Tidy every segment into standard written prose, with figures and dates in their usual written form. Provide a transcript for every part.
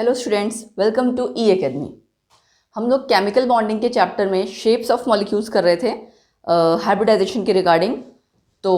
Hello students, welcome to E academy. हम लोग chemical bonding के चैप्टर में शेप्स ऑफ मॉलिक्यूल्स कर रहे थे हाइब्रिडाइजेशन के रिगार्डिंग। तो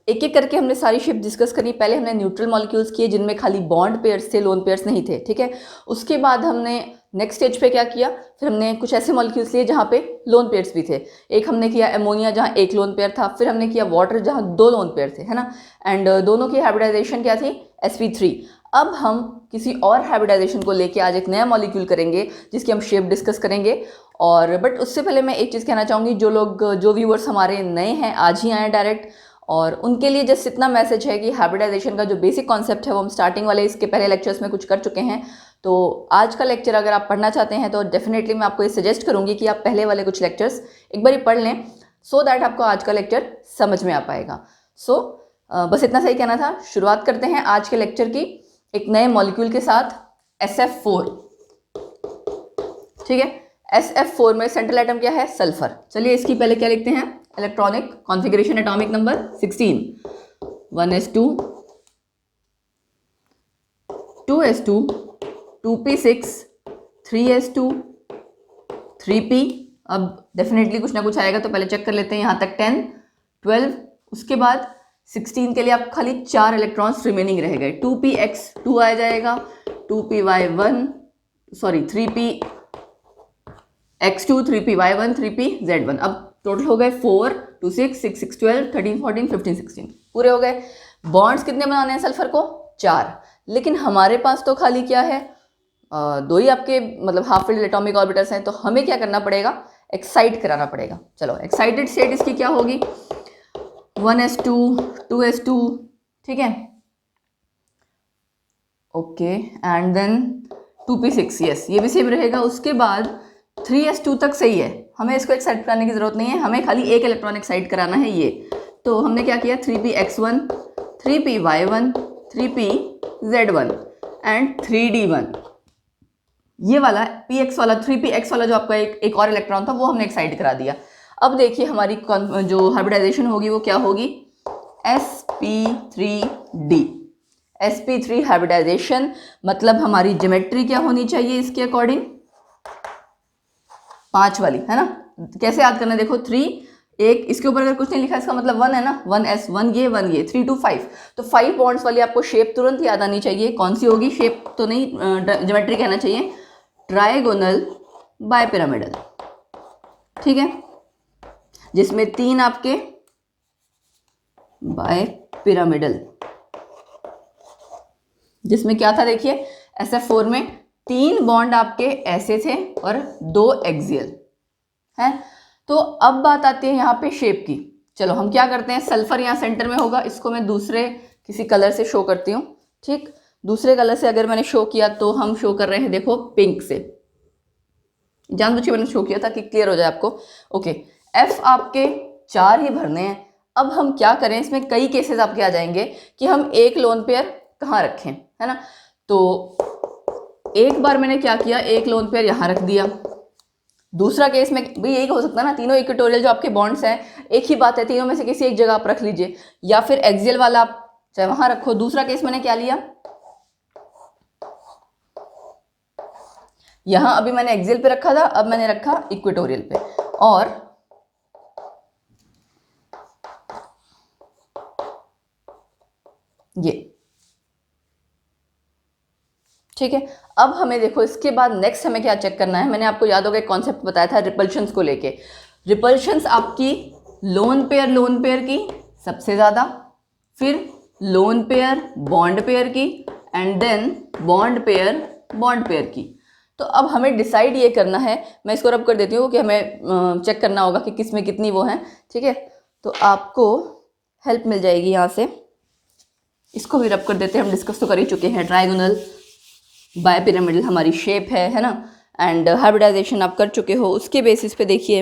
एक एक करके हमने सारी शेप डिस्कस करी। पहले हमने न्यूट्रल मॉलिक्यूल्स किए जिनमें खाली बॉन्ड पेयर्स थे, लोन पेयर्स नहीं थे, ठीक है। उसके बाद हमने नेक्स्ट स्टेज पे क्या किया, फिर हमने कुछ ऐसे मॉलिक्यूल्स लिए जहाँ पे लोन पेयर्स भी थे। एक हमने किया एमोनिया जहाँ एक लोन पेयर था, फिर हमने किया वाटर जहाँ दो लोन पेयर थे, है ना। एंड दोनों की हाइब्रिडाइजेशन क्या थी, sp3। अब हम किसी और हाइब्रिडाइजेशन को लेके आज एक नया मॉलिक्यूल करेंगे जिसकी हम शेप डिस्कस करेंगे। और बट उससे पहले मैं एक चीज़ कहना चाहूँगी, जो व्यूअर्स हमारे नए हैं, आज ही आए डायरेक्ट, और उनके लिए जस्ट इतना मैसेज है कि हाइब्रिडाइजेशन का जो बेसिक कॉन्सेप्ट है वो हम स्टार्टिंग वाले इसके पहले लेक्चर्स में कुछ कर चुके हैं। तो आज का लेक्चर अगर आप पढ़ना चाहते हैं तो डेफिनेटली मैं आपको ये सजेस्ट करूँगी कि आप पहले वाले कुछ लेक्चर्स एक बार पढ़ लें, सो दैट आपको आज का लेक्चर समझ में आ पाएगा। बस इतना सही कहना था। शुरुआत करते हैं आज के लेक्चर की एक नए मॉलिक्यूल के साथ, SF4। ठीक है, SF4 में सेंट्रल एटम क्या है, सल्फर। चलिए इसकी पहले क्या लिखते हैं, electronic configuration atomic number 16, 1s2, 2s2, 2p6, 3s2, 3p। अब डेफिनेटली कुछ ना कुछ आएगा तो पहले चेक कर लेते हैं। यहाँ तक 10, 12, उसके बाद 16 के लिए आप खाली 4 इलेक्ट्रॉन्स रिमेनिंग रह गए। 2px2 आ जाएगा, 2py1, sorry 3px2, 3py1, 3pz1। अब टोटल हो गए 4, 2, 6, 6, 6, 12, 13, 14, 15, 16 पूरे हो गए। बॉन्ड्स कितने बनाने हैं सल्फर को, 4। लेकिन हमारे पास तो खाली क्या है, दो ही आपके मतलब हाफ फिल्ड एटॉमिक ऑर्बिटल्स हैं। तो हमें क्या करना पड़ेगा, एक्साइट कराना पड़ेगा। चलो एक्साइटेड स्टेट इसकी क्या होगी, 1s2, 2s2, ठीक है, okay. And then 2p6, yes ये भी सेम रहेगा। उसके बाद 3s2 तक सही है, हमें इसको एक्साइट कराने की जरूरत नहीं है, हमें खाली एक इलेक्ट्रॉन एक्साइट कराना है ये। तो हमने क्या किया, 3px1, 3py1, 3pz1 and 3d1। ये वाला px वाला, 3px वाला जो आपका एक और इलेक्ट्रॉन था वो हमने एक्साइट करा दिया। अब देखिए हमारी जो हाइब्रिडाइजेशन होगी वो क्या होगी, sp3d। sp3 हाइब्रिडाइजेशन मतलब हमारी ज्योमेट्री क्या होनी चाहिए इसके अकॉर्डिंग, 5 वाली, है ना। कैसे याद करना है, देखो 3, एक इसके ऊपर अगर कुछ नहीं लिखा इसका मतलब 1 है ना, 1s, 1 ये 1 ये, 3 to 5। तो 5 बॉन्ड्स वाली आपको शेप तुरंत याद आनी चाहिए। कौन सी होगी, शेप तो नहीं, ज्योमेट्री कहना चाहिए, ट्राइगोनल बायपिरामिडल, ठीक है, जिसमें 3 आपके बायपिरामिडल, जिसमें क्या था देखिए, SF4 में 3 बॉन्ड आपके ऐसे थे और 2 एक्सियल है। तो अब बात आती है यहाँ पे शेप की। चलो हम क्या करते हैं, सल्फर यहाँ सेंटर में होगा, इसको मैं दूसरे किसी कलर से शो करती हूँ। ठीक, दूसरे कलर से अगर मैंने शो किया तो हम शो कर रहे हैं, देखो पिंक से, जानबूझ के मैंने शो किया ताकि क्लियर हो जाए आपको। ओके, F आपके 4 ही भरने हैं। अब हम क्या करें, इसमें कई केसेस आपके आ जाएंगे कि हम एक लोन पेयर कहाँ रखें, है ना। तो एक बार मैंने क्या किया, एक लोन पेयर यहाँ रख दिया। दूसरा केस में भी यही हो सकता है ना, तीनों इक्वेटोरियल जो आपके बॉन्ड्स हैं, एक ही बात है, तीनों में से किसी एक जगह आप रख लीजिए, या फिर एक्सियल वाला आप चाहे वहां रखो। दूसरा केस मैंने क्या लिया, यहां अभी मैंने एक्सियल पे रखा था, अब मैंने रखा इक्वेटोरियल पे। और ये ठीक है। अब हमें देखो इसके बाद नेक्स्ट हमें क्या चेक करना है, मैंने आपको याद होगा एक कॉन्सेप्ट बताया था रिपल्शंस को लेके। रिपल्शंस आपकी लोन पेयर की सबसे ज़्यादा, फिर लोन पेयर बॉन्ड पेयर की, एंड देन बॉन्ड पेयर की। तो अब हमें डिसाइड ये करना है, मैं इसको रब कर देती हूँ कि हमें चेक करना होगा कि किस में कितनी वो है, ठीक है। तो आपको हेल्प मिल जाएगी यहाँ से, इसको भी रब कर देते हैं, हम डिस्कस तो कर ही चुके हैं। ट्राइगोनल बायपिरामिडल हमारी शेप है ना, एंड हाइब्रिडाइजेशन आप कर चुके हो। उसके बेसिस पे देखिए,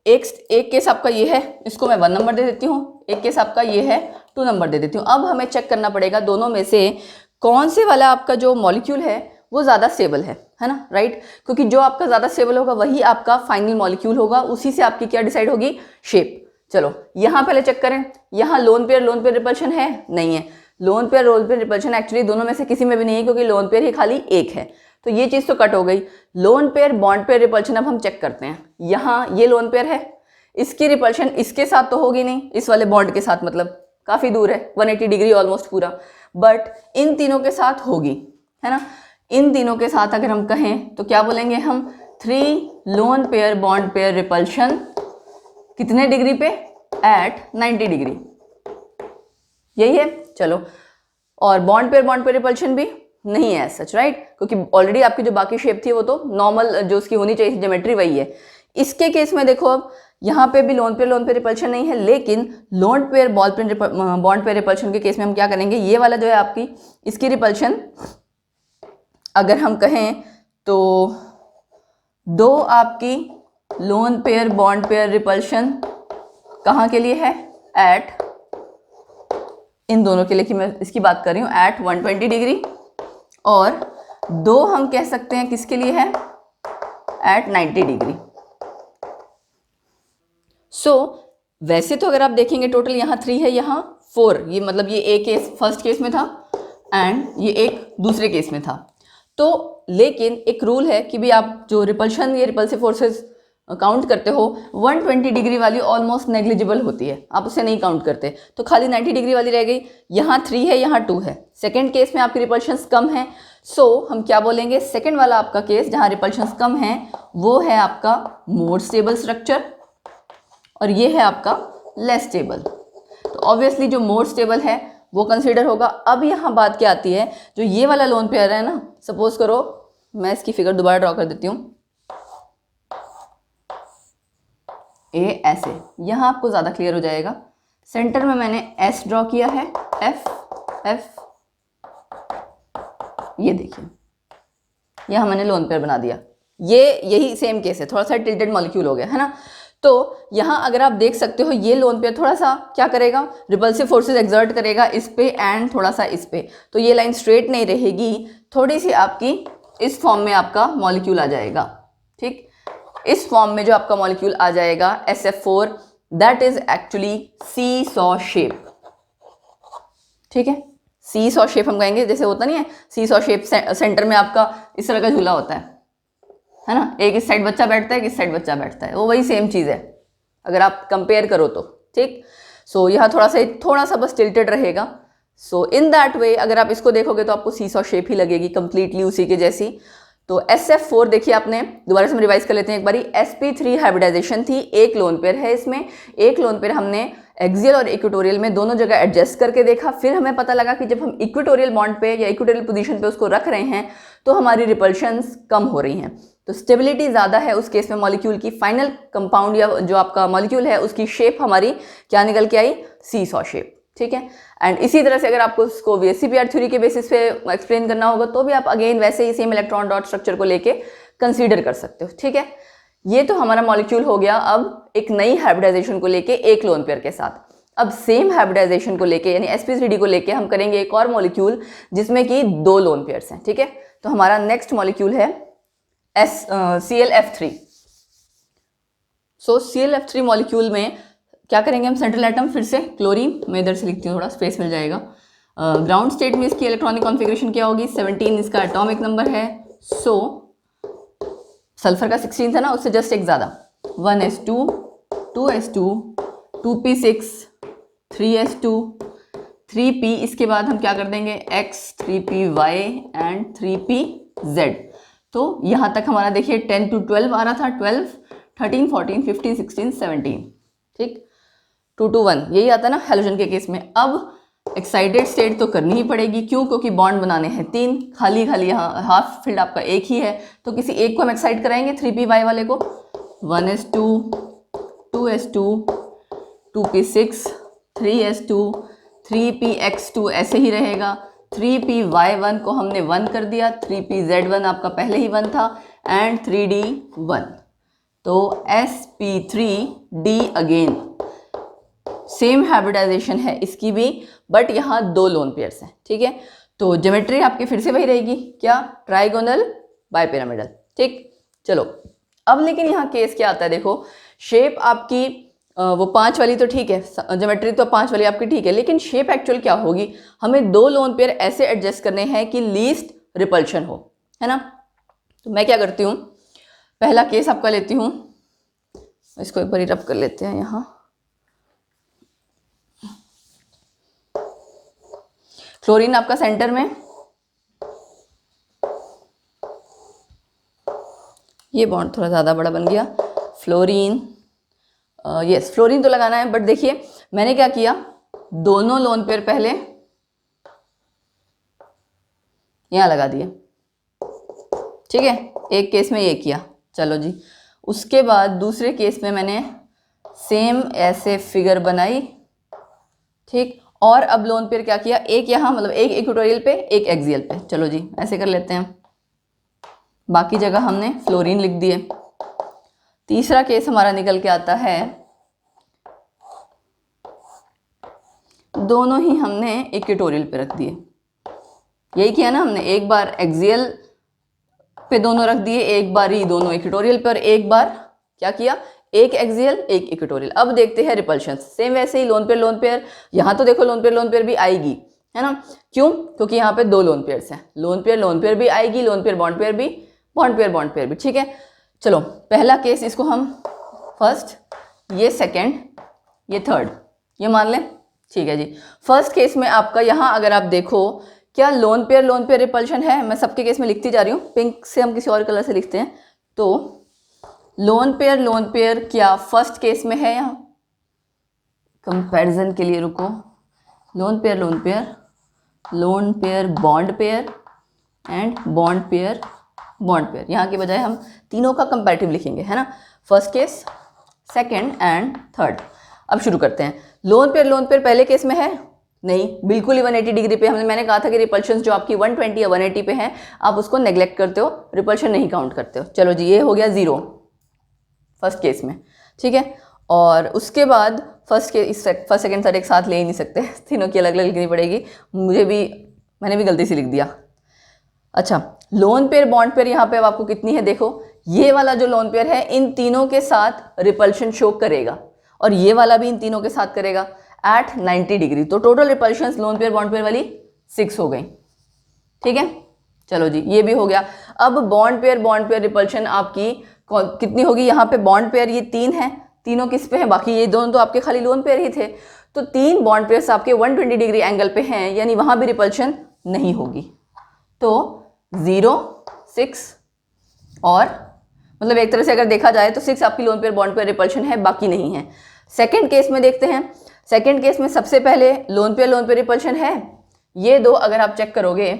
एक केस आपका ये है, इसको मैं 1 नंबर दे देती हूँ, एक केस आपका ये है 2 नंबर दे देती हूँ। अब हमें चेक करना पड़ेगा दोनों में से कौन से वाला आपका जो मॉलिक्यूल है वो ज़्यादा स्टेबल है ना, राइट। क्योंकि जो आपका ज़्यादा स्टेबल होगा वही आपका फाइनल मॉलिक्यूल होगा, उसी से आपकी क्या डिसाइड होगी, शेप। चलो यहाँ पहले चेक करें, यहाँ लोन पेयर रिपल्शन है, नहीं है। Lone pair lone pair repulsion actually दोनों में से किसी में भी नहीं है, क्योंकि लोन पेयर ही खाली एक है, तो ये चीज़ तो कट हो गई। Loan pair bond pair repulsion अब हम चेक करते हैं। यहाँ ये लोन पेयर है, इसकी रिपल्शन इसके साथ तो होगी नहीं, इस वाले बॉन्ड के साथ, मतलब काफ़ी दूर है, 180 डिग्री ऑलमोस्ट पूरा, बट इन तीनों के साथ होगी, है ना। इन तीनों के साथ अगर हम कहें तो क्या बोलेंगे हम, 3 loan pair bond pair repulsion कितने डिग्री पे, एट 90 डिग्री, यही है। चलो, और बॉन्ड पेयर रिपल्शन भी नहीं है सच, राइट, क्योंकि ऑलरेडी आपकी जो बाकी शेप थी वो तो नॉर्मल जो उसकी होनी चाहिए ज्योमेट्री वही है। इसके केस में देखो, अब यहाँ पे भी लोन पेयर रिपल्शन नहीं है, लेकिन loan pair bond pair repulsion के केस में हम क्या करेंगे, ये वाला जो है आपकी, इसकी रिपल्शन अगर हम कहें तो 2 आपकी loan pair bond pair repulsion कहाँ के लिए है, एट, इन दोनों के लिए कि मैं इसकी बात कर रही हूँ, एट 120 डिग्री, और 2 हम कह सकते हैं किसके लिए है, एट 90 डिग्री। सो वैसे तो अगर आप देखेंगे टोटल यहाँ 3 है, यहाँ 4, ये मतलब ये एक केस फर्स्ट केस में था एंड ये एक दूसरे केस में था। तो लेकिन एक रूल है कि भी आप जो रिपल्शन या रिपल्सिव फोर्सेस काउंट करते हो, 120 डिग्री वाली ऑलमोस्ट नेग्लिजिबल होती है, आप उसे नहीं काउंट करते, तो खाली 90 डिग्री वाली रह गई। यहाँ 3 है, यहाँ 2 है, सेकेंड केस में आपकी रिपल्शंस कम है, सो हम क्या बोलेंगे, सेकेंड वाला आपका केस जहाँ रिपल्शंस कम है वो है आपका मोर स्टेबल स्ट्रक्चर, और ये है आपका लेस स्टेबल। तो ऑब्वियसली जो मोर स्टेबल है वो कंसीडर होगा। अब यहाँ बात क्या आती है, जो ये वाला लोन पेयर है ना, सपोज करो मैं इसकी फिगर दोबारा ड्रॉ कर देती हूँ, ए ऐसे, यहाँ आपको ज़्यादा क्लियर हो जाएगा। सेंटर में मैंने एस ड्रॉ किया है, एफ एफ, ये देखिए यहाँ मैंने लोन पेयर बना दिया। ये यही सेम केस है, थोड़ा सा टिल्टेड मॉलिक्यूल हो गया, है ना। तो यहाँ अगर आप देख सकते हो ये लोन पेयर थोड़ा सा क्या करेगा, रिपल्सिव फोर्सेस एक्सर्ट करेगा इस पे एंड थोड़ा सा इस पे, तो ये लाइन स्ट्रेट नहीं रहेगी, थोड़ी सी आपकी इस फॉर्म में आपका मॉलिक्यूल आ जाएगा, ठीक। इस फॉर्म में जो आपका मॉलिक्यूल आ जाएगा SF4, that is actually see saw shape, ठीक है। सी सॉ शेप हम कहेंगे, जैसे होता नहीं है सी सॉ शेप, सेंटर में आपका इस तरह का झूला होता है ना, एक इस साइड बच्चा बैठता है, एक इस साइड बच्चा बैठता है, वो वही सेम चीज़ है अगर आप कंपेयर करो तो, ठीक। सो यहाँ थोड़ा सा बस टिल्टेड रहेगा। सो इन दैट वे अगर आप इसको देखोगे तो आपको सी सॉ शेप ही लगेगी, कंप्लीटली उसी के जैसी। तो SF4 देखिए आपने, दोबारा से हम रिवाइज कर लेते हैं एक बारी। sp3 हाइब्रिडाइजेशन थी, एक लोन पेयर है इसमें, एक लोन पेयर हमने एक्सियल और इक्वेटोरियल में दोनों जगह एडजस्ट करके देखा, फिर हमें पता लगा कि जब हम इक्वेटोरियल बॉन्ड पे या इक्वेटोरियल पोजीशन पे उसको रख रहे हैं तो हमारी रिपल्शंस कम हो रही हैं, तो स्टेबिलिटी ज़्यादा है उस केस में मॉलिक्यूल की। फाइनल कंपाउंड या जो आपका मॉलिक्यूल है उसकी शेप हमारी क्या निकल के आई, सी सॉ शेप, ठीक है। एंड इसी तरह से अगर आपको उसको VSEPR थ्योरी के बेसिस पे एक्सप्लेन करना होगा तो भी आप अगेन वैसे ही सेम इलेक्ट्रॉन डॉट स्ट्रक्चर को लेके कंसीडर कर सकते हो, ठीक है। ये तो हमारा मॉलिक्यूल हो गया अब एक नई हाइब्रिडाइजेशन को लेके एक लोन पेयर के साथ। अब सेम हाइब्रिडाइजेशन को लेके यानी sp3d को लेके हम करेंगे एक और मॉलिक्यूल जिसमें कि 2 लोन पेयर्स हैं, ठीक है। तो हमारा नेक्स्ट मॉलिक्यूल है ClF3। सो ClF3 मॉलिक्यूल में क्या करेंगे हम, सेंट्रल एटम फिर से क्लोरीन, मैं इधर से लिखती हूँ थोड़ा स्पेस मिल जाएगा। ग्राउंड स्टेट में इसकी इलेक्ट्रॉनिक कॉन्फ़िगरेशन क्या होगी, 17 इसका एटॉमिक नंबर है। सो सल्फर का 16 था ना, उससे जस्ट एक ज़्यादा, 1s2 2s2 2p6 3s2 3p, इसके बाद हम क्या कर देंगे x 3py एंड 3pz। तो यहाँ तक हमारा देखिए 10 to 12 आ रहा था, 12 13 14 15 16 17, ठीक, 2 to 1 यही आता है ना हैलोजन के केस में। अब एक्साइटेड स्टेट तो करनी ही पड़ेगी, क्यों, क्योंकि बॉन्ड बनाने हैं 3, खाली यहाँ हाफ फील्ड आपका एक ही है, तो किसी एक को हम एक्साइट कराएंगे 3py वाले को, 1s2 2s2 2p6 3s2 3px2 ऐसे ही रहेगा, 3py1 को हमने 1 कर दिया, 3pz1 आपका पहले ही 1 था एंड 3d1। तो sp3d अगेन सेम हाइब्रिडाइजेशन है इसकी भी, बट यहाँ 2 लोन पेयर्स हैं, ठीक है। तो ज्योमेट्री आपकी फिर से वही रहेगी, क्या, ट्राइगोनल बाइपिरामिडल, ठीक। चलो अब लेकिन यहाँ केस क्या आता है, देखो शेप आपकी वो 5 वाली तो ठीक है, ज्योमेट्री तो 5 वाली आपकी ठीक है, लेकिन शेप एक्चुअल क्या होगी, हमें 2 लोन पेयर ऐसे एडजस्ट करने हैं कि लीस्ट रिपल्शन हो, है ना। तो मैं क्या करती हूँ, पहला केस आपका लेती हूँ, इसको एक बार रब कर लेते हैं यहाँ। क्लोरीन आपका सेंटर में, ये बॉन्ड थोड़ा ज़्यादा बड़ा बन गया, फ्लोरीन, यस फ्लोरीन तो लगाना है, बट देखिए मैंने क्या किया, दोनों लोन पेयर पहले यहाँ लगा दिए, ठीक है, एक केस में ये किया, चलो जी। उसके बाद दूसरे केस में मैंने सेम ऐसे फिगर बनाई, ठीक, और अब लोन पेयर क्या किया, एक यहाँ मतलब एक इक्वेटोरियल पे एक एक्सियल पे, चलो जी ऐसे कर लेते हैं। बाकी जगह हमने फ्लोरीन लिख दिए। तीसरा केस हमारा निकल के आता है, दोनों ही हमने इक्वेटोरियल पे रख दिए, यही किया ना हमने, एक बार एक्सियल पे दोनों रख दिए, एक बार ही दोनों इक्वेटोरियल पे, और एक बार क्या किया, एक एक्सियल एक इक्वेटोरियल। अब देखते हैं रिपल्शन, सेम वैसे ही लोन पेयर, यहाँ तो देखो लोन पेयर भी आएगी, है ना, क्यों, क्योंकि यहाँ पे 2 लोन पेयर्स हैं, लोन पेयर भी आएगी, लोन पेयर बॉन्ड पेयर भी, बॉन्ड पेयर भी, ठीक है। चलो पहला केस, इसको हम फर्स्ट, ये सेकेंड, ये थर्ड, ये मान लें, ठीक है जी। फर्स्ट केस में आपका यहाँ अगर आप देखो, क्या लोन पेयर रिपल्शन है, मैं सबके केस में लिखती जा रही हूँ, पिंक से हम किसी और कलर से लिखते हैं, तो लोन पेयर क्या फर्स्ट केस में है, यहाँ कंपैरिजन के लिए रुको, loan pair bond pair and bond pair, यहाँ के बजाय हम तीनों का कंपैरेटिव लिखेंगे, है ना, first case, second and third. अब शुरू करते हैं। लोन पेयर पहले केस में है नहीं, बिल्कुल ही 180 डिग्री पे। मैंने कहा था कि रिपल्शन जो आपकी 120 या 180 पे है, आप उसको नेग्लेक्ट करते हो, रिपल्शन नहीं काउंट करते हो। चलो जी, ये हो गया 0 फर्स्ट केस में, ठीक है। और उसके बाद फर्स्ट सेकंड थर्ड एक साथ ले ही नहीं सकते, तीनों की अलग अलग लिखनी पड़ेगी, मैंने भी गलती से लिख दिया। अच्छा, लोन पेयर बॉन्ड पेयर यहाँ पे अब आपको कितनी है, देखो ये वाला जो लोन पेयर है इन तीनों के साथ रिपल्शन शो करेगा, और ये वाला भी इन तीनों के साथ करेगा एट 90 डिग्री। तो total repulsion loan pair bond pair वाली 6 हो गई, ठीक है। चलो जी, ये भी हो गया। अब बॉन्ड पेयर रिपल्शन आपकी कितनी होगी, यहाँ पे बॉन्ड पेयर ये 3 है, तीनों किस पे हैं, बाकी ये दोनों तो आपके खाली लोन पेयर ही थे, तो 3 बॉन्ड पेयर्स आपके 120 डिग्री एंगल पे हैं, यानी वहाँ भी रिपल्शन नहीं होगी। तो 0, 6 और मतलब एक तरह से अगर देखा जाए तो 6 आपकी loan pair bond pair repulsion है, बाकी नहीं है। सेकेंड केस में देखते हैं। सेकेंड केस में सबसे पहले लोन पेयर रिपल्शन है, ये 2 अगर आप चेक करोगे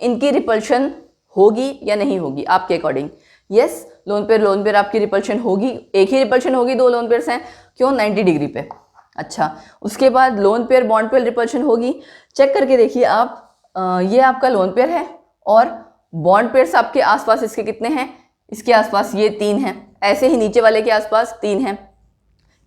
इनकी रिपल्शन होगी या नहीं होगी आपके अकॉर्डिंग। यस, लोन पेयर आपकी रिपल्शन होगी, एक ही रिपल्शन होगी, 2 लोन पेयर्स हैं, क्यों, 90 डिग्री पे। अच्छा, उसके बाद loan pair bond pair repulsion होगी, चेक करके देखिए आप, ये आपका लोन पेयर है और बॉन्ड पेयर्स आपके आसपास इसके कितने हैं, इसके आसपास ये 3 हैं, ऐसे ही नीचे वाले के आसपास 3 हैं।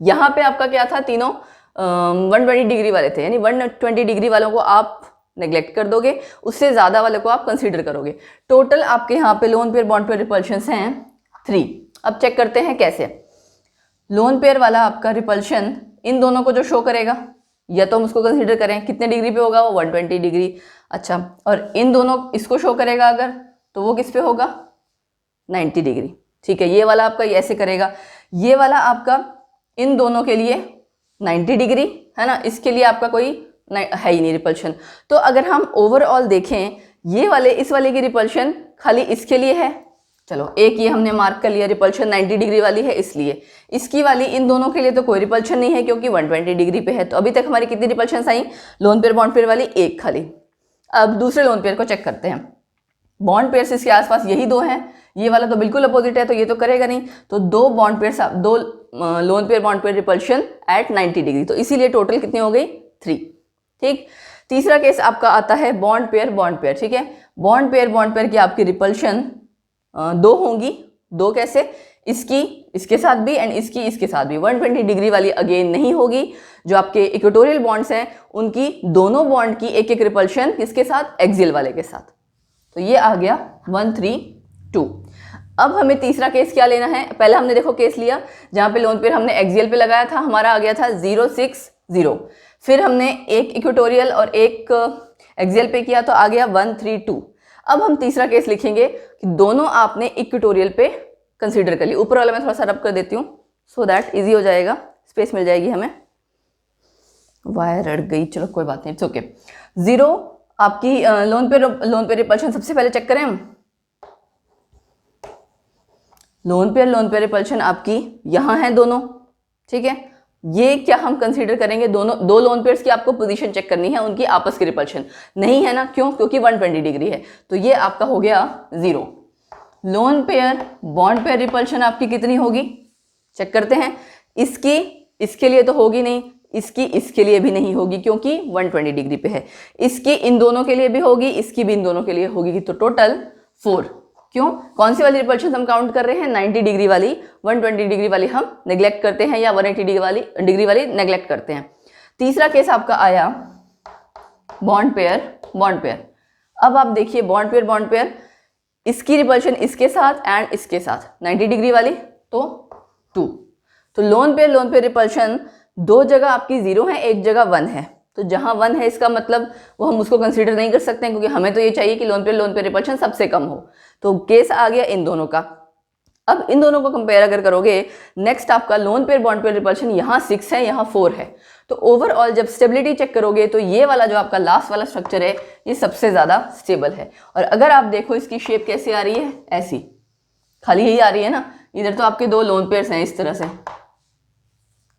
यहाँ पे आपका क्या था, तीनों 120 डिग्री वाले थे, यानी 120 डिग्री वालों को आप नेग्लेक्ट कर दोगे, उससे ज़्यादा वाले को आप कंसीडर करोगे। टोटल आपके यहाँ पे loan pair bond pair repulsions हैं 3। अब चेक करते हैं कैसे। लोन पेयर वाला आपका रिपल्शन इन दोनों को जो शो करेगा, या तो हम उसको कंसीडर करें कितने डिग्री पे होगा, वो 120 डिग्री। अच्छा, और इन दोनों इसको शो करेगा अगर, तो वो किस पे होगा, 90 डिग्री, ठीक है। ये वाला आपका ऐसे करेगा, ये वाला आपका इन दोनों के लिए 90 डिग्री, है ना, इसके लिए आपका कोई है ही नहीं रिपल्शन। तो अगर हम ओवरऑल देखें, ये वाले इस वाले की रिपल्शन खाली इसके लिए है, चलो एक ये हमने मार्क कर लिया, रिपल्शन 90 डिग्री वाली है इसलिए। इसकी वाली इन दोनों के लिए तो कोई रिपल्शन नहीं है क्योंकि 120 डिग्री पे है। तो अभी तक हमारी कितनी रिपल्शन आई, लोन पेयर बॉन्ड पेयर वाली एक खाली। अब दूसरे लोन पेयर को चेक करते हैं। बॉन्ड पेयर्स इसके आसपास यही 2 हैं, ये वाला तो बिल्कुल अपोजिट है, तो ये तो करेगा नहीं। तो 2 bond pairs, 2 lone pair bond pair repulsion at 90 degree, तो इसीलिए टोटल कितनी हो गई, 3, ठीक। तीसरा केस आपका आता है बॉन्ड पेयर, ठीक है। बॉन्ड पेयर की आपकी रिपल्शन 2 होंगी। 2 कैसे, इसकी इसके साथ भी एंड इसकी इसके साथ भी। 120 डिग्री वाली अगेन नहीं होगी। जो आपके इक्वेटोरियल बॉन्ड्स हैं उनकी दोनों बॉन्ड की एक एक रिपल्शन किसके साथ, एक्सियल वाले के साथ। तो ये आ गया 1, 3, 2। अब हमें तीसरा केस क्या लेना है, पहले हमने देखो केस लिया जहाँ पे लोन पेयर हमने एक्सियल पे लगाया था, हमारा आ गया था 060, फिर हमने एक इक्वेटोरियल और एक एक्सियल पे किया तो आ गया 132। अब हम तीसरा केस लिखेंगे कि दोनों आपने इक्वेटोरियल पे कंसीडर कर ली। ऊपर वाला मैं थोड़ा सा रब कर देती हूँ सो दैट इजी हो जाएगा, स्पेस मिल जाएगी हमें। वायर अड़ गई, चलो कोई बात नहीं, इट्स ओके। 0 आपकी लोन पे रिपल्शन सबसे पहले चेक करें हम। लोन पे रिपल्शन आपकी यहाँ है दोनों, ठीक है। ये क्या हम कंसीडर करेंगे, दोनों दो लोन पेयर्स की आपको पोजीशन चेक करनी है, उनकी आपस की रिपल्शन नहीं है ना, क्यों, क्योंकि 120 डिग्री है, तो ये आपका हो गया 0। Loan pair bond pair repulsion आपकी कितनी होगी, चेक करते हैं। इसके लिए तो होगी नहीं, इसके लिए भी नहीं होगी क्योंकि 120 डिग्री पे है। इसकी इन दोनों के लिए भी होगी, इसकी भी इन दोनों के लिए होगी, तो टोटल 4। क्यों, कौन सी वाली रिपल्शन हम काउंट कर रहे हैं, 90 डिग्री वाली। 120 डिग्री वाली हम नेग्लेक्ट करते हैं या 180 डिग्री वाली नेग्लेक्ट करते हैं। तीसरा केस आपका आया बॉन्ड पेयर। अब आप देखिए बॉन्ड पेयर इसकी रिपल्शन इसके साथ एंड इसके साथ 90 डिग्री वाली तो 2। तो लोन पेयर रिपल्शन दो जगह आपकी 0 है, एक जगह 1 है। तो जहां 1 है इसका मतलब वो हम उसको कंसीडर नहीं कर सकते हैं, क्योंकि हमें तो ये चाहिए कि लोन पे रिपल्शन सबसे कम हो। तो केस आ गया इन दोनों का। अब इन दोनों को कंपेयर अगर करोगे, नेक्स्ट आपका loan pair bond pair repulsion यहाँ 6 है, यहाँ 4 है। तो ओवरऑल जब स्टेबिलिटी चेक करोगे तो ये वाला जो आपका लास्ट वाला स्ट्रक्चर है ये सबसे ज्यादा स्टेबल है। और अगर आप देखो इसकी शेप कैसे आ रही है, ऐसी खाली यही आ रही है ना, इधर तो आपके दो लोन पेयर्स हैं इस तरह से,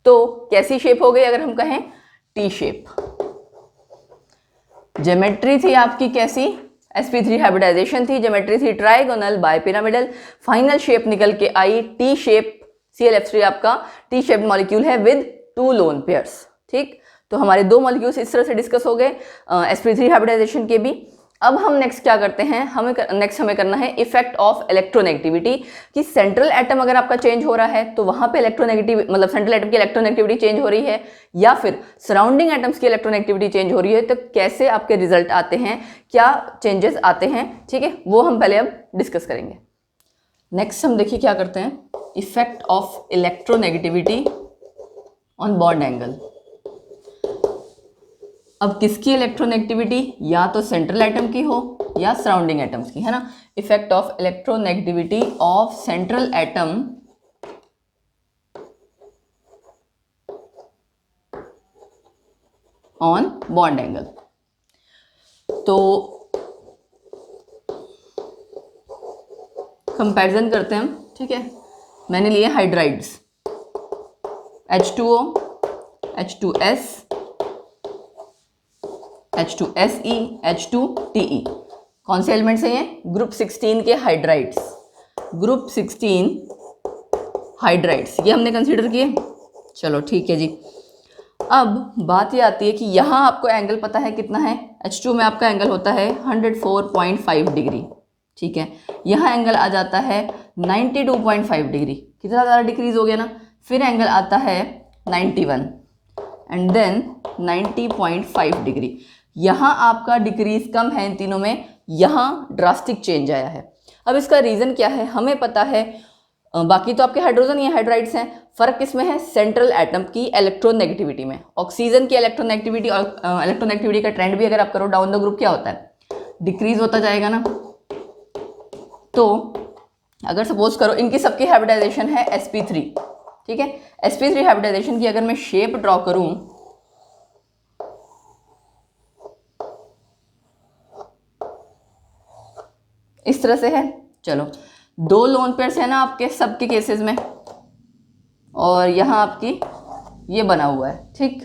तो कैसी शेप हो गई अगर हम कहें, टी शेप। ज्योमेट्री थी आपकी कैसी, sp3 हाइब्रिडाइजेशन थी, ज्योमेट्री थी ट्राइगोनल बायपिरामिडल, फाइनल शेप निकल के आई टी शेप। ClF3 आपका टी शेप मॉलिक्यूल है विद 2 लोन पेयर्स, ठीक। तो हमारे 2 मॉलिक्यूल्स इस तरह से डिस्कस हो गए sp3 हाइब्रिडाइजेशन के भी। अब हम नेक्स्ट क्या करते हैं, हमें करना है इफेक्ट ऑफ इलेक्ट्रोनेगेटिविटी, कि सेंट्रल एटम अगर आपका चेंज हो रहा है तो वहां पे इलेक्ट्रोनेगेटिव मतलब सेंट्रल एटम की इलेक्ट्रोनेगेटिविटी चेंज हो रही है, या फिर सराउंडिंग एटम्स की इलेक्ट्रोनेगेटिविटी चेंज हो रही है, तो कैसे आपके रिजल्ट आते हैं, क्या चेंजेस आते हैं, ठीक है, वो हम पहले अब डिस्कस करेंगे। नेक्स्ट हम देखिए क्या करते हैं, effect of electronegativity on bond angle. अब किसकी इलेक्ट्रोनेगेटिविटी, या तो सेंट्रल एटम की हो या सराउंडिंग एटम्स की, है ना। Effect of electronegativity of central atom on bond angle. तो कंपैरिजन करते हैं हम, ठीक है। मैंने लिए hydrides H2O, H2S, H2SE, H2TE। कौन से एलिमेंट्स हैं ये, ग्रुप 16 के हाइड्राइड्स, ग्रुप 16 हाइड्राइड्स ये हमने कंसीडर किए। चलो ठीक है जी। अब बात ये आती है कि यहाँ आपको एंगल पता है कितना है, H2 में आपका एंगल होता है 104.5 डिग्री, ठीक है। यहाँ एंगल आ जाता है 92.5 डिग्री, कितना ज़्यादा डिक्रीज हो गया ना। फिर एंगल आता है 91 एंड देन 90.5 डिग्री। यहाँ आपका डिक्रीज कम है इन तीनों में, यहाँ ड्रास्टिक चेंज आया है। अब इसका रीज़न क्या है हमें पता है, बाकी तो आपके हाइड्रोजन या हाइड्राइड्स हैं, फर्क किसमें है, सेंट्रल एटम की इलेक्ट्रोनेगेटिविटी में। ऑक्सीजन की इलेक्ट्रोनेगेटिविटी और इलेक्ट्रोनेगेटिविटी का ट्रेंड भी अगर आप करो डाउन द ग्रुप क्या होता है, डिक्रीज होता जाएगा ना। तो अगर सपोज करो इनकी सबकी हाइब्रिडाइजेशन है sp3, ठीक है। sp3 हाइब्रिडाइजेशन की अगर मैं शेप ड्रॉ करूं, इस तरह से है। चलो 2 लोन पेयर्स है ना आपके सबके केसेस में, और यहाँ आपकी ये बना हुआ है, ठीक।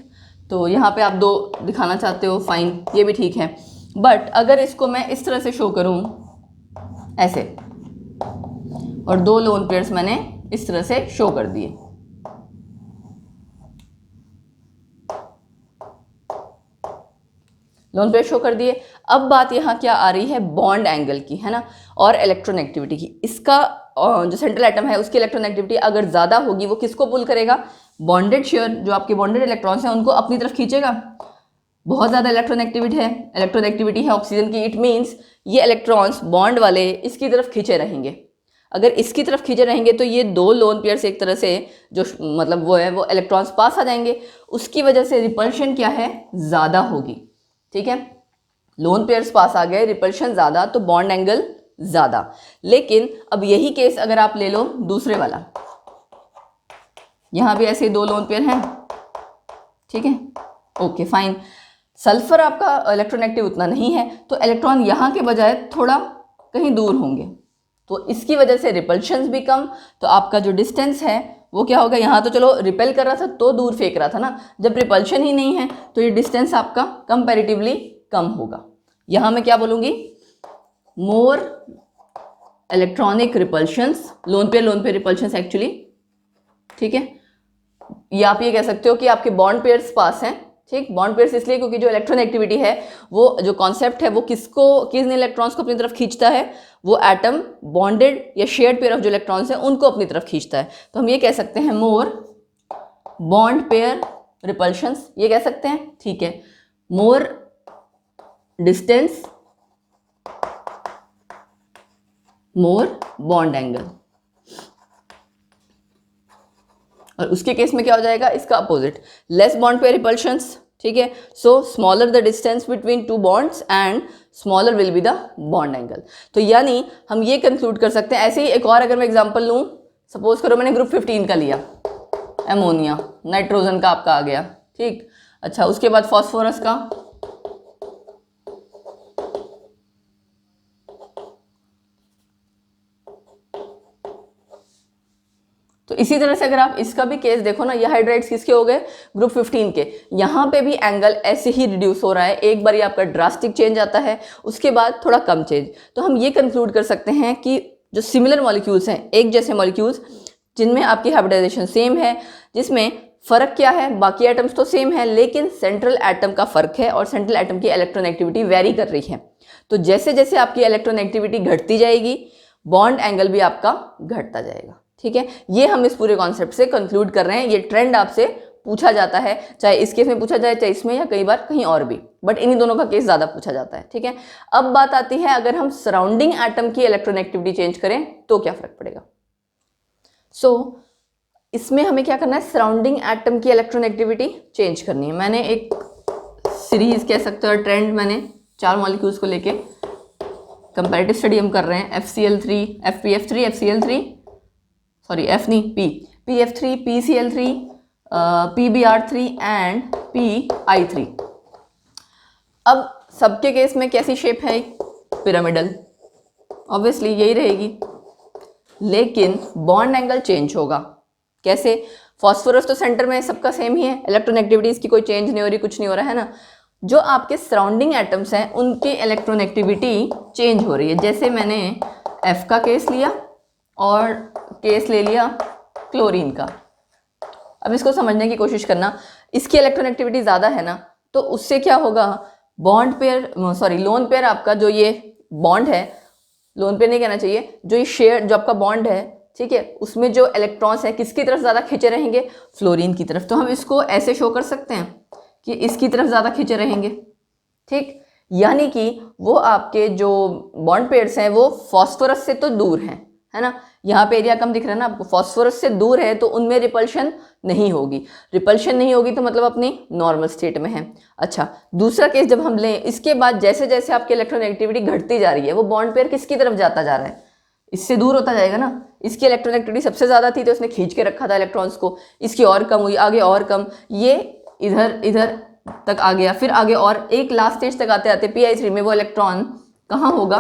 तो यहाँ पे आप 2 दिखाना चाहते हो, फाइन, ये भी ठीक है। बट अगर इसको मैं इस तरह से शो करूँ ऐसे, और 2 लोन पेयर्स मैंने इस तरह से शो कर दिए, लोन पेयर शो कर दिए। अब बात यहाँ क्या आ रही है, बॉन्ड एंगल की, है ना, और इलेक्ट्रोनेगेटिविटी की। इसका जो सेंट्रल एटम है उसकी इलेक्ट्रोनेगेटिविटी अगर ज़्यादा होगी, वो किसको पुल करेगा, बॉन्डेड शेयर, जो आपके बॉन्डेड इलेक्ट्रॉन्स हैं उनको अपनी तरफ खींचेगा। बहुत ज़्यादा इलेक्ट्रोनेगेटिविटी है ऑक्सीजन की, इट मीन्स ये इलेक्ट्रॉन्स बॉन्ड वाले इसकी तरफ खींचे रहेंगे। अगर इसकी तरफ खींचे रहेंगे तो ये दो लोन पेयर्स एक तरह से जो मतलब वो है वो इलेक्ट्रॉन्स पास आ जाएंगे, उसकी वजह से रिपल्शन क्या है, ज़्यादा होगी। ठीक है, लोन पेयर्स पास आ गए, रिपल्शन ज़्यादा, तो बॉन्ड एंगल ज़्यादा। लेकिन अब यही केस अगर आप ले लो दूसरे वाला, यहाँ भी ऐसे दो लोन पेयर हैं, ठीक है, ओके फाइन। सल्फर आपका इलेक्ट्रोनेगेटिव उतना नहीं है, तो इलेक्ट्रॉन यहाँ के बजाय थोड़ा कहीं दूर होंगे, तो इसकी वजह से रिपल्शन भी कम, तो आपका जो डिस्टेंस है वो क्या होगा, यहाँ तो चलो रिपेल कर रहा था तो दूर फेंक रहा था ना, जब रिपल्शन ही नहीं है तो ये डिस्टेंस आपका कंपैरेटिवली कम होगा। यहाँ मैं क्या बोलूँगी, मोर इलेक्ट्रॉनिक रिपल्शंस, लोन पे रिपल्शंस एक्चुअली, ठीक है। या आप ये कह सकते हो कि आपके बॉन्ड पेयर्स पास हैं, ठीक, बॉन्ड पेयर्स इसलिए क्योंकि जो इलेक्ट्रॉन एक्टिविटी है वो जो कॉन्सेप्ट है वो किन इलेक्ट्रॉन्स को अपनी तरफ खींचता है, वो एटम बॉन्डेड या शेयर्ड पेयर ऑफ जो इलेक्ट्रॉन्स हैं उनको अपनी तरफ खींचता है। तो हम ये कह सकते हैं मोर बॉन्ड पेयर रिपल्शंस, ये कह सकते हैं, ठीक है। More distance, more bond angle, और उसके केस में क्या हो जाएगा, इसका opposite, less bond pair repulsions, ठीक है। So smaller the distance between two bonds and smaller will be the bond angle. तो यानी हम ये कंक्लूड कर सकते हैं। ऐसे ही एक और अगर मैं एग्जांपल लूँ, सपोज करो मैंने ग्रुप 15 का लिया, एमोनिया, नाइट्रोजन का आपका आ गया, ठीक, अच्छा, उसके बाद फॉस्फोरस का, तो इसी तरह से अगर आप इसका भी केस देखो ना, ये हाइड्राइड्स किसके हो गए, ग्रुप 15 के, यहाँ पे भी एंगल ऐसे ही रिड्यूस हो रहा है, एक बार ये आपका ड्रास्टिक चेंज आता है, उसके बाद थोड़ा कम चेंज। तो हम ये कंक्लूड कर सकते हैं कि जो सिमिलर मॉलिक्यूल्स हैं, एक जैसे मॉलिक्यूल्स जिनमें आपकी हाइब्रिडाइजेशन सेम है, जिसमें फ़र्क क्या है, बाकी एटम्स तो सेम है लेकिन सेंट्रल एटम का फ़र्क है और सेंट्रल एटम की इलेक्ट्रॉन एक्टिविटी वेरी कर रही है। तो जैसे जैसे आपकी इलेक्ट्रॉन एक्टिविटी घटती जाएगी, बॉन्ड एंगल भी आपका घटता जाएगा, ठीक है। ये हम इस पूरे कॉन्सेप्ट से कंक्लूड कर रहे हैं। ये ट्रेंड आपसे पूछा जाता है, चाहे इस केस में पूछा जाए, चाहे इसमें, या कई बार कहीं और भी, बट इन्हीं दोनों का केस ज़्यादा पूछा जाता है, ठीक है। अब बात आती है, अगर हम सराउंडिंग एटम की इलेक्ट्रॉन एक्टिविटी चेंज करें तो क्या फ़र्क पड़ेगा। सो इसमें हमें क्या करना है, सराउंडिंग एटम की इलेक्ट्रॉन एक्टिविटी चेंज करनी है। मैंने एक सीरीज कह सकते हो, ट्रेंड, मैंने 4 मॉलिक्यूल्स को लेके कंपैरेटिव स्टडी हम कर रहे हैं, FCl3, FPF3, FCl3, sorry F नहीं P, PF3, PCl3, PBr3 and PI3। अब सबके केस में कैसी शेप है, पिरामिडल, ऑब्वियसली यही रहेगी, लेकिन बॉन्ड एंगल चेंज होगा। कैसे, फॉस्फोरस तो सेंटर में सबका सेम ही है, इलेक्ट्रॉन एक्टिविटीज़ की कोई चेंज नहीं हो रही, कुछ नहीं हो रहा है ना। जो आपके सराउंडिंग एटम्स हैं उनकी इलेक्ट्रॉन एक्टिविटी चेंज हो रही है। जैसे मैंने F का केस लिया और केस ले लिया क्लोरीन का। अब इसको समझने की कोशिश करना, इसकी इलेक्ट्रॉन एक्टिविटी ज़्यादा है ना, तो उससे क्या होगा, bond pair, sorry lone pair आपका, जो ये बॉन्ड है, लोन पेयर नहीं कहना चाहिए, जो ये शेयर, जो आपका बॉन्ड है, ठीक है, उसमें जो इलेक्ट्रॉन्स हैं किसकी तरफ ज़्यादा खींचे रहेंगे, फ्लोरीन की तरफ। तो हम इसको ऐसे शो कर सकते हैं कि इसकी तरफ ज़्यादा खींचे रहेंगे, ठीक, यानी कि वो आपके जो बॉन्ड पेयर्स हैं वो फॉस्फोरस से तो दूर हैं, है ना। यहाँ पे एरिया कम दिख रहा है ना आपको, फॉस्फोरस से दूर है तो उनमें रिपल्शन नहीं होगी, रिपल्शन नहीं होगी तो मतलब अपनी नॉर्मल स्टेट में है। अच्छा, दूसरा केस जब हम लें, इसके बाद जैसे जैसे आपकी इलेक्ट्रॉन एक्टिविटी घटती जा रही है, वो बॉन्ड पेयर किसकी तरफ जाता जा रहा है, इससे दूर होता जाएगा ना। इसकी इलेक्ट्रॉन एक्टिविटी सबसे ज़्यादा थी तो इसने खींच के रखा था इलेक्ट्रॉन्स को, इसकी और कम हुई, आगे और कम, ये इधर इधर तक आ गया, फिर आगे और एक लास्ट स्टेज तक आते आते PI3 में वो इलेक्ट्रॉन कहाँ होगा,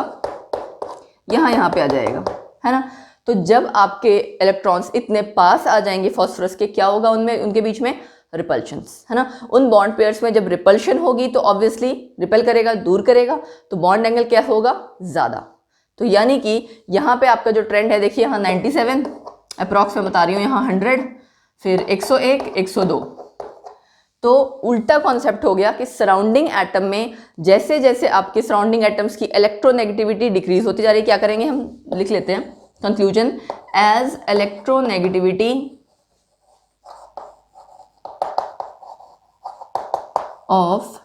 यहाँ पे आ जाएगा, है ना। तो जब आपके इलेक्ट्रॉन्स इतने पास आ जाएंगे फॉस्फोरस के, क्या होगा उनमें, उनके बीच में रिपल्शंस, है ना। उन बॉन्ड पेयर्स में जब रिपल्शन होगी तो ऑब्वियसली रिपेल करेगा, दूर करेगा, तो बॉन्ड एंगल क्या होगा, ज़्यादा। तो यानी कि यहाँ पे आपका जो ट्रेंड है, देखिए यहाँ 97 अप्रॉक्स में बता रही हूँ, यहाँ 100, फिर 101, 102। तो उल्टा कॉन्सेप्ट हो गया कि सराउंडिंग एटम में जैसे जैसे आपके सराउंडिंग एटम्स की इलेक्ट्रोनेगेटिविटी डिक्रीज होती जा रही है, क्या करेंगे हम, लिख लेते हैं कंक्लूजन, एज इलेक्ट्रोनेगेटिविटी ऑफ,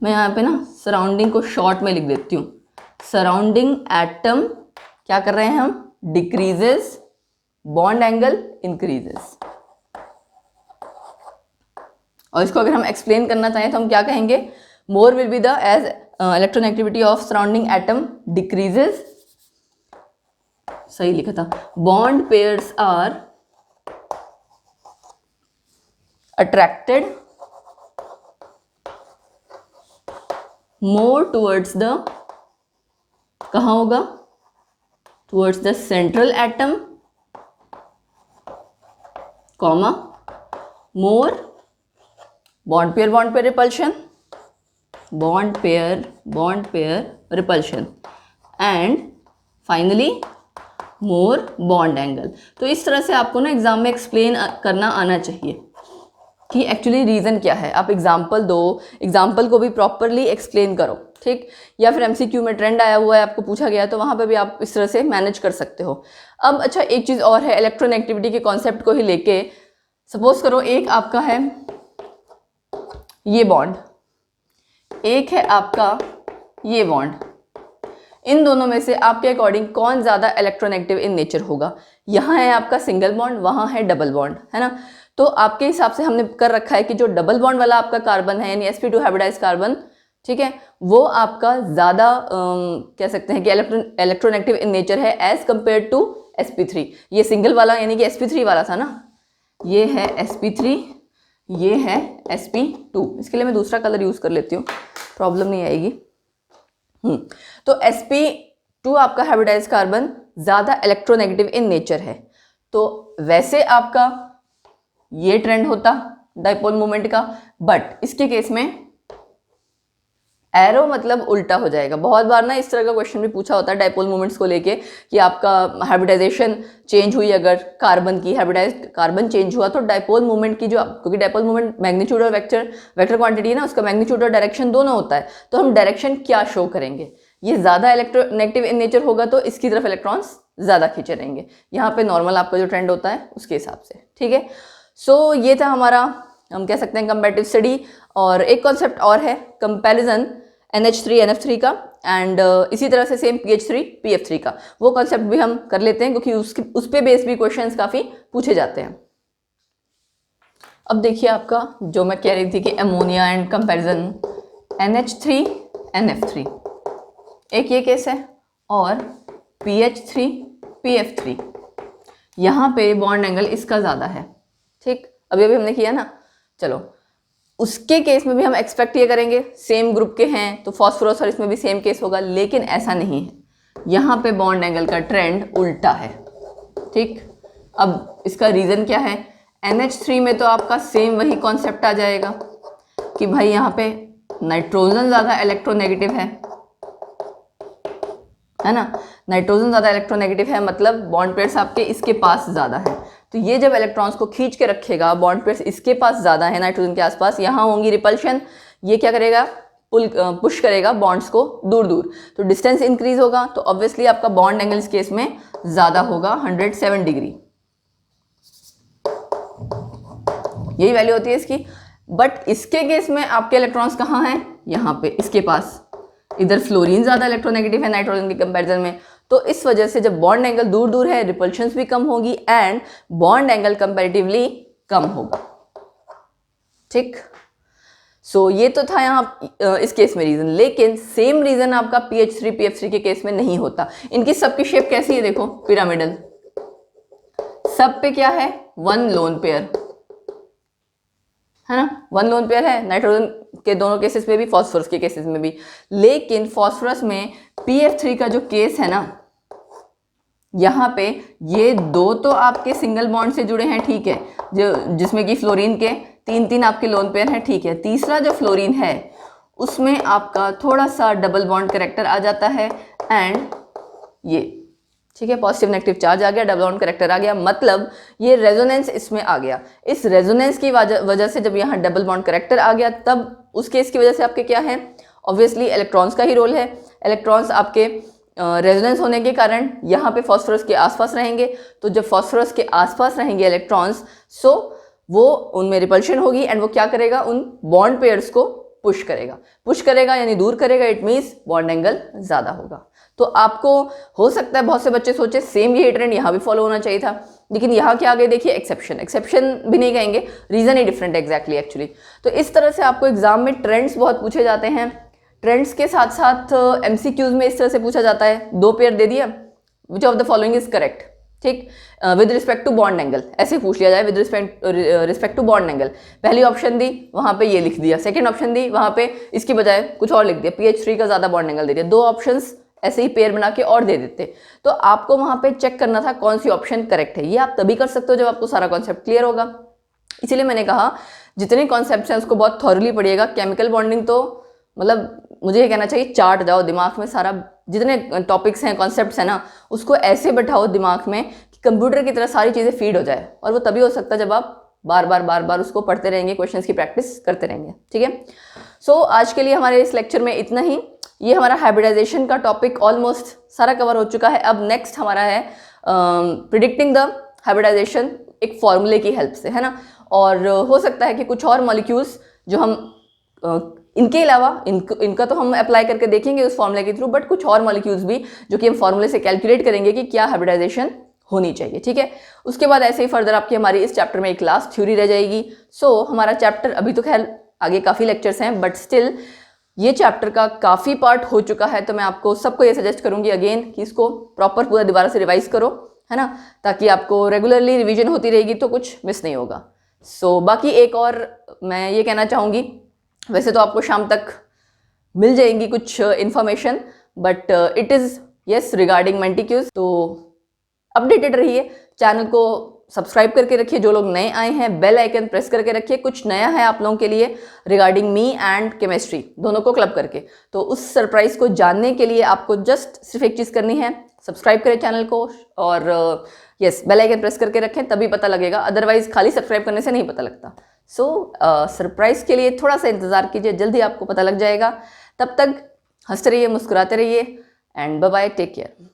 मैं यहाँ पे ना सराउंडिंग को शॉर्ट में लिख देती हूँ, सराउंडिंग एटम क्या कर रहे हैं हम? Decreases, bond angle increases. और इसको अगर हम एक्सप्लेन करना चाहें तो हम क्या कहेंगे? More will be the as electronegativity of surrounding atom decreases, सही लिखा था, bond pairs are attracted more towards the, कहाँ होगा? Towards the central atom, comma, more bond pair repulsion, bond pair repulsion, and finally more bond angle. तो इस तरह से आपको ना एग्जाम में एक्सप्लेन करना आना चाहिए कि एक्चुअली रीज़न क्या है। आप एग्जाम्पल दो, एग्जाम्पल को भी प्रॉपरली एक्सप्लेन करो, ठीक। या फिर एमसीक्यू में ट्रेंड आया हुआ है, आपको पूछा गया है, तो वहाँ पे भी आप इस तरह से मैनेज कर सकते हो। अब अच्छा, एक चीज़ और है, इलेक्ट्रोनेगेटिविटी के कॉन्सेप्ट को ही लेके सपोज करो एक आपका है ये बॉन्ड, एक है आपका ये बॉन्ड, इन दोनों में से आपके अकॉर्डिंग कौन ज़्यादा इलेक्ट्रोनेगेटिव इन नेचर होगा? यहाँ है आपका सिंगल बॉन्ड, वहाँ है डबल बॉन्ड, है ना। तो आपके हिसाब से हमने कर रखा है कि जो डबल बॉन्ड वाला आपका कार्बन है, यानी sp2 हाइब्रिडाइज्ड कार्बन, ठीक है, वो आपका ज़्यादा कह सकते हैं कि इलेक्ट्रोनेगेटिव इन नेचर है एज कम्पेयर टू sp3। ये सिंगल वाला यानी कि sp3 वाला था ना, ये है sp3, ये है sp2। इसके लिए मैं दूसरा कलर यूज़ कर लेती हूँ, प्रॉब्लम नहीं आएगी। तो sp2 आपका हाइब्रिडाइज्ड कार्बन ज़्यादा इलेक्ट्रोनेगेटिव इन नेचर है। तो वैसे आपका ये ट्रेंड होता डाइपोल मोमेंट का, बट इसके केस में एरो मतलब उल्टा हो जाएगा। बहुत बार ना इस तरह का क्वेश्चन भी पूछा होता है डाइपोल मोमेंट्स को लेके कि आपका हाइब्रिडाइजेशन चेंज हुई, अगर कार्बन की हाइब्रिडाइज्ड कार्बन चेंज हुआ तो डाइपोल मोमेंट की जो, क्योंकि डाइपोल मोमेंट मैग्नीट्यूड और वेक्टर क्वांटिटी है ना, उसका मैग्नीट्यूड और डायरेक्शन दोनों होता है, तो हम डायरेक्शन क्या शो करेंगे? ये ज़्यादा इलेक्ट्रोनेगेटिव इन नेचर होगा तो इसकी तरफ इलेक्ट्रॉन्स ज़्यादा खींचे रहेंगे। यहाँ पे नॉर्मल आपका जो ट्रेंड होता है उसके हिसाब से, ठीक है। सो ये था हमारा, हम कह सकते हैं, कंपैरेटिव स्टडी। और एक कॉन्सेप्ट और है कंपैरिजन NH3 NF3 का, एंड इसी तरह से सेम PH3 PF3 का, वो कॉन्सेप्ट भी हम कर लेते हैं क्योंकि उस पे बेस भी क्वेश्चंस काफ़ी पूछे जाते हैं। अब देखिए आपका जो मैं कह रही थी कि ammonia and comparison NH3 NF3, एक ये केस है, और PH3 PF3, यहाँ पे बॉन्ड एंगल इसका ज़्यादा है, ठीक। अभी अभी हमने किया ना, चलो उसके केस में भी हम एक्सपेक्ट ये करेंगे सेम ग्रुप के हैं तो फॉस्फोरस और इसमें भी सेम केस होगा, लेकिन ऐसा नहीं है। यहाँ पे बॉन्ड एंगल का ट्रेंड उल्टा है, ठीक। अब इसका रीज़न क्या है? NH3 में तो आपका सेम वही कॉन्सेप्ट आ जाएगा कि भाई यहाँ पे नाइट्रोजन ज़्यादा इलेक्ट्रोनेगेटिव है ना, नाइट्रोजन ज़्यादा इलेक्ट्रोनेगेटिव है, मतलब बॉन्ड पेयर्स आपके इसके पास ज़्यादा है, तो ये जब इलेक्ट्रॉन्स को खींच के रखेगा, बॉन्ड पेयर्स इसके पास ज़्यादा है नाइट्रोजन के आसपास, यहाँ होंगी रिपल्शन, ये क्या करेगा? पुश करेगा बॉन्ड्स को दूर दूर, तो डिस्टेंस इंक्रीज होगा, तो ऑब्वियसली आपका बॉन्ड एंगल इस केस में ज़्यादा होगा, 107 डिग्री, यही वैल्यू होती है इसकी। बट इसके केस में आपके इलेक्ट्रॉन्स कहाँ हैं? यहाँ पे इसके पास, इधर फ्लोरीन ज़्यादा इलेक्ट्रोनेगेटिव है नाइट्रोजन के कंपैरिजन में, तो इस वजह से जब बॉन्ड एंगल दूर दूर है, रिपल्शंस भी कम होगी एंड बॉन्ड एंगल कंपैरेटिवली कम होगा, ठीक। सो ये तो था यहाँ इस केस में रीज़न, लेकिन सेम रीज़न आपका PH3 PF3 के केस में नहीं होता। इनकी सबकी शेप कैसी है? देखो पिरामिडल, सब पे क्या है? 1 लोन पेयर, है ना, 1 लोन पेयर है नाइट्रोजन के दोनों केसेस में भी, फॉस्फोरस के केसेस में भी। लेकिन फॉस्फोरस में PF3 का जो केस है ना, यहाँ पे ये दो तो आपके सिंगल बॉन्ड से जुड़े हैं, ठीक है, जो जिसमें कि फ्लोरीन के 3 आपके लोन पेयर हैं, ठीक है। तीसरा जो फ्लोरीन है उसमें आपका थोड़ा सा डबल बॉन्ड कैरेक्टर आ जाता है, एंड ये, ठीक है, पॉजिटिव नेगेटिव चार्ज आ गया, डबल बॉन्ड कैरेक्टर आ गया, मतलब ये रेजोनेंस इसमें आ गया। इस रेजोनेंस की वजह से जब यहाँ डबल बॉन्ड कैरेक्टर आ गया, तब उस केस की वजह से आपके क्या है? ऑब्वियसली इलेक्ट्रॉन्स का ही रोल है। इलेक्ट्रॉन्स आपके रेजोनेंस होने के कारण यहाँ पे फॉस्फोरस के आसपास रहेंगे, तो जब फॉस्फोरस के आसपास रहेंगे इलेक्ट्रॉन्स, सो वो उनमें रिपल्शन होगी एंड वो क्या करेगा? उन बॉन्ड पेयर्स को पुश करेगा यानी दूर करेगा, इट मीन्स बॉन्ड एंगल ज़्यादा होगा। तो आपको हो सकता है बहुत से बच्चे सोचे सेम ये ट्रेंड यहाँ भी फॉलो होना चाहिए था, लेकिन यहाँ क्या आ गए देखिए एक्सेप्शन भी नहीं कहेंगे, रीज़न ही डिफरेंट है एग्जैक्टली एक्चुअली। तो इस तरह से आपको एग्जाम में ट्रेंड्स बहुत पूछे जाते हैं। ट्रेंड्स के साथ साथ MCQs में इस तरह से पूछा जाता है, 2 पेयर दे दिया, which of the following is correct, ठीक, with respect to bond angle, ऐसे पूछ लिया जाए with respect to bond angle. पहली ऑप्शन दी वहाँ पे ये लिख दिया, सेकंड ऑप्शन दी वहाँ पे इसकी बजाय कुछ और लिख दिया, PH3 का ज़्यादा बॉन्ड एंगल दे दिया, 2 ऑप्शंस ऐसे ही पेयर बना के और दे देते। तो आपको वहाँ पे चेक करना था कौन सी ऑप्शन करेक्ट है। ये आप तभी कर सकते हो जब आपको सारा कॉन्सेप्ट क्लियर होगा। इसीलिए मैंने कहा जितने कॉन्सेप्ट्स हैं उसको बहुत थॉरली पढ़िएगा। केमिकल बॉन्डिंग तो मतलब मुझे ये कहना चाहिए चाट जाओ दिमाग में, सारा जितने टॉपिक्स हैं कॉन्सेप्ट्स हैं ना उसको ऐसे बैठाओ दिमाग में कि कंप्यूटर की तरह सारी चीज़ें फीड हो जाए। और वो तभी हो सकता है जब आप बार बार उसको पढ़ते रहेंगे, क्वेश्चंस की प्रैक्टिस करते रहेंगे, ठीक है। सो आज के लिए हमारे इस लेक्चर में इतना ही। ये हमारा हाइब्रिडाइजेशन का टॉपिक ऑलमोस्ट सारा कवर हो चुका है। अब नेक्स्ट हमारा है प्रिडिक्टिंग द हाइब्रिडाइजेशन एक फॉर्मूले की हेल्प से, है ना। और हो सकता है कि कुछ और मॉलिक्यूल्स जो हम इनके अलावा इनका तो हम अप्लाई करके देखेंगे उस फॉर्मूले के थ्रू, बट कुछ और मॉलिक्यूल्स भी जो कि हम फॉर्मूले से कैलकुलेट करेंगे कि क्या हाइब्रिडाइजेशन होनी चाहिए, ठीक है। उसके बाद ऐसे ही फर्दर आपकी हमारी इस चैप्टर में एक क्लास थ्योरी रह जाएगी। सो हमारा चैप्टर अभी तो खैर आगे काफ़ी लेक्चर्स हैं, बट स्टिल ये चैप्टर का काफ़ी पार्ट हो चुका है। तो मैं आपको सबको ये सजेस्ट करूंगी अगेन कि इसको प्रॉपर पूरा दोबारा से रिवाइज करो, है ना, ताकि आपको रेगुलरली रिवीजन होती रहेगी तो कुछ मिस नहीं होगा। सो बाकी एक और मैं ये कहना चाहूँगी, वैसे तो आपको शाम तक मिल जाएंगी कुछ information, but it is yes regarding मेंटिक्यूज। तो अपडेटेड रहिए, चैनल को सब्सक्राइब करके रखिए, जो लोग नए आए हैं बेल आइकन प्रेस करके रखिए। कुछ नया है आप लोगों के लिए रिगार्डिंग मी एंड केमिस्ट्री, दोनों को क्लब करके। तो उस सरप्राइज को जानने के लिए आपको जस्ट सिर्फ एक चीज़ करनी है, सब्सक्राइब करें चैनल को और यस बेल आइकन प्रेस करके रखें, तभी पता लगेगा, अदरवाइज खाली सब्सक्राइब करने से नहीं पता लगता। सो सरप्राइज के लिए थोड़ा सा इंतज़ार कीजिए, जल्दी आपको पता लग जाएगा। तब तक हंसते रहिए, मुस्कुराते रहिए and bye bye, take care.